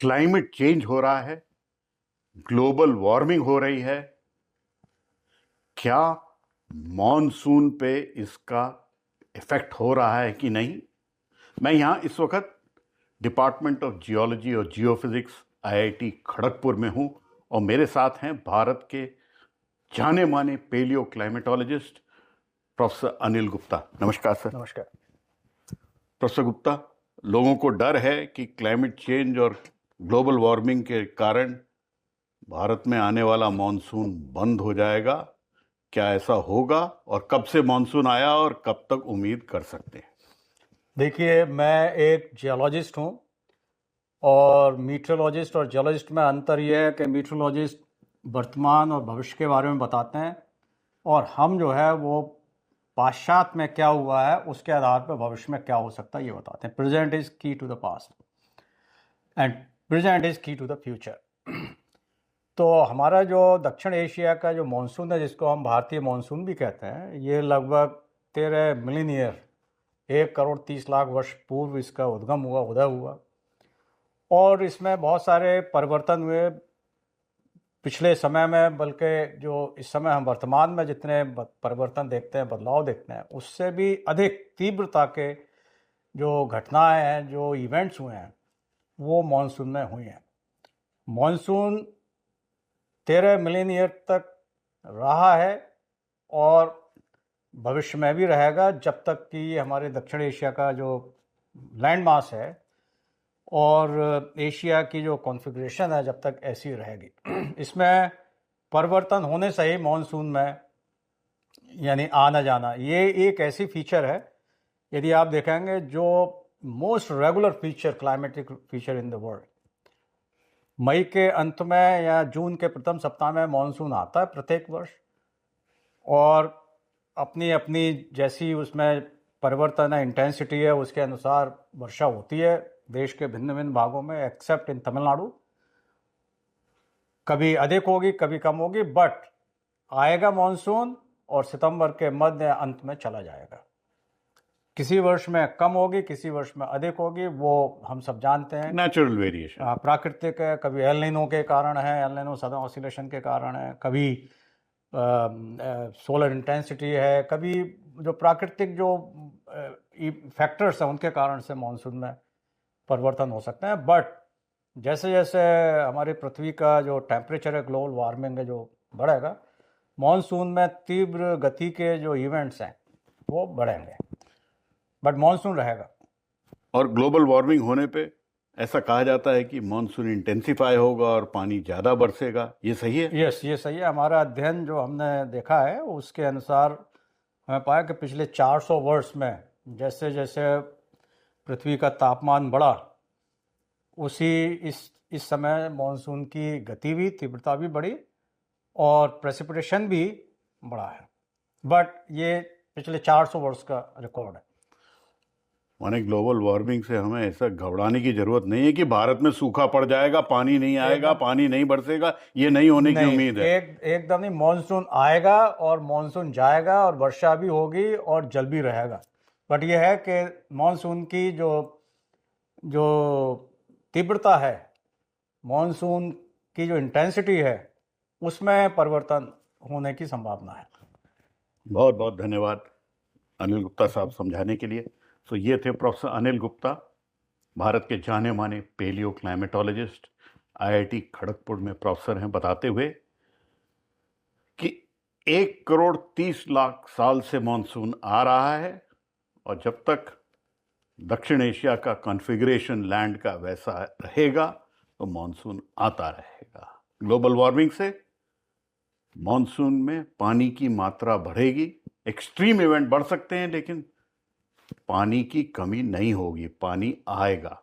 Climate change हो रहा है, ग्लोबल वार्मिंग हो रही है। क्या मॉनसून पे इसका इफेक्ट हो रहा है कि नहीं? मैं यहाँ इस वक्त डिपार्टमेंट ऑफ जियोलॉजी और जियोफिजिक्स आईआईटी खड़गपुर में हूँ और मेरे साथ हैं भारत के जाने माने paleo climatologist professor Anil Gupta. नमस्कार सर। नमस्कार प्रोफेसर गुप्ता, लोगों को डर है कि क्लाइमेट चेंज और ग्लोबल वार्मिंग के कारण भारत में आने वाला मॉनसून बंद हो जाएगा। क्या ऐसा होगा और कब से मॉनसून आया और कब तक उम्मीद कर सकते हैं? देखिए, मैं एक जियोलॉजिस्ट हूँ और मीटरोलॉजिस्ट और जियोलॉजिस्ट में अंतर यह है कि मीटरोलॉजिस्ट वर्तमान और भविष्य के बारे में बताते हैं और हम जो है वो पाश्चात्य में क्या हुआ है उसके आधार पर भविष्य में क्या हो सकता है ये बताते हैं। Present is key to the past and present is key to the future. तो हमारा जो दक्षिण एशिया का जो मानसून है, जिसको हम भारतीय मानसून भी कहते हैं, ये लगभग 13 मिलियन ईयर 1 करोड़ 30 लाख वर्ष पूर्व इसका उदय हुआ और इसमें बहुत सारे परिवर्तन हुए पिछले समय में, बल्कि जो इस समय हम वर्तमान में जितने परिवर्तन देखते हैं, बदलाव देखते हैं, उससे भी अधिक तीव्रता के जो घटनाएं हैं, जो इवेंट्स हुए हैं, वो मानसून में हुई हैं। मानसून 13 मिलियन ईयर तक रहा है और भविष्य में भी रहेगा, जब तक कि हमारे दक्षिण एशिया का जो लैंड मास है और एशिया की जो कॉन्फ़िगरेशन है, जब तक ऐसी रहेगी। इसमें परिवर्तन होने से ही मानसून में यानी आना जाना, ये एक ऐसी फीचर है, यदि आप देखेंगे, जो most regular feature, climatic feature in the world. मई के अंत में या जून के प्रथम सप्ताह में मानसून आता है प्रत्येक वर्ष और अपनी अपनी जैसी उसमें परिवर्तन है, इंटेंसिटी है, उसके अनुसार वर्षा होती है देश के भिन्न भिन्न भागों में, एक्सेप्ट इन तमिलनाडु। कभी अधिक होगी, कभी कम होगी, बट आएगा मानसून और सितंबर के मध्य अंत में चला जाएगा। किसी वर्ष में कम होगी, किसी वर्ष में अधिक होगी, वो हम सब जानते हैं, नेचुरल वेरिएशन, प्राकृतिक है। कभी एल नीनो के कारण है, एल नीनो सदर्न ऑसिलेशन के कारण है, कभी सोलर इंटेंसिटी है, कभी जो प्राकृतिक जो फैक्टर्स हैं उनके कारण से मानसून में परिवर्तन हो सकते हैं। बट जैसे जैसे हमारी पृथ्वी का जो टेम्परेचर है, ग्लोबल वार्मिंग है, जो बढ़ेगा, मानसून में तीव्र गति के जो इवेंट्स हैं वो बढ़ेंगे, बट मानसून रहेगा। और ग्लोबल वार्मिंग होने पे ऐसा कहा जाता है कि मानसून इंटेंसिफाई होगा और पानी ज़्यादा बरसेगा। ये सही है? यस, ये सही है। हमारा अध्ययन जो हमने देखा है उसके अनुसार हमें पाया कि पिछले 400 वर्ष में जैसे जैसे पृथ्वी का तापमान बढ़ा, उसी इस समय मानसून की गति भी, तीव्रता भी बढ़ी और प्रेसिपिटेशन भी बढ़ा है। बट ये पिछले 400 वर्ष का रिकॉर्ड है। माने ग्लोबल वार्मिंग से हमें ऐसा घबराने की जरूरत नहीं है कि भारत में सूखा पड़ जाएगा, पानी नहीं आएगा, पानी नहीं बरसेगा। ये नहीं होने की उम्मीद है। एकदम नहीं। मानसून आएगा और मानसून जाएगा और वर्षा भी होगी और जल भी रहेगा। बट ये है कि मानसून की जो जो तीव्रता है, मानसून की जो इंटेंसिटी है, उसमें परिवर्तन होने की संभावना है। बहुत बहुत धन्यवाद अनिल गुप्ता साहब समझाने के लिए। तो ये थे प्रोफेसर अनिल गुप्ता, भारत के जाने माने पेलियो क्लाइमेटोलॉजिस्ट, आईआईटी खड़गपुर में प्रोफेसर हैं, बताते हुए कि 1 करोड़ 30 लाख साल से मॉनसून आ रहा है और जब तक दक्षिण एशिया का कॉन्फ़िगरेशन लैंड का वैसा रहेगा तो मॉनसून आता रहेगा। ग्लोबल वार्मिंग से मॉनसून में पानी की मात्रा बढ़ेगी, एक्सट्रीम इवेंट बढ़ सकते हैं, लेकिन पानी की कमी नहीं होगी, पानी आएगा।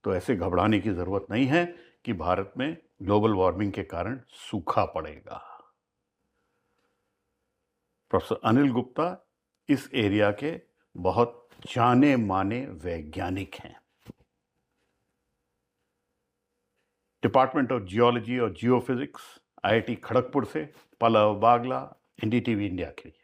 तो ऐसे घबराने की ज़रूरत नहीं है कि भारत में ग्लोबल वार्मिंग के कारण सूखा पड़ेगा। प्रोफेसर अनिल गुप्ता इस एरिया के बहुत जाने माने वैज्ञानिक हैं। डिपार्टमेंट ऑफ जियोलॉजी और जियोफिजिक्स, आईआईटी खड़गपुर से पल्लव बागला, एनडीटीवी इंडिया के लिए।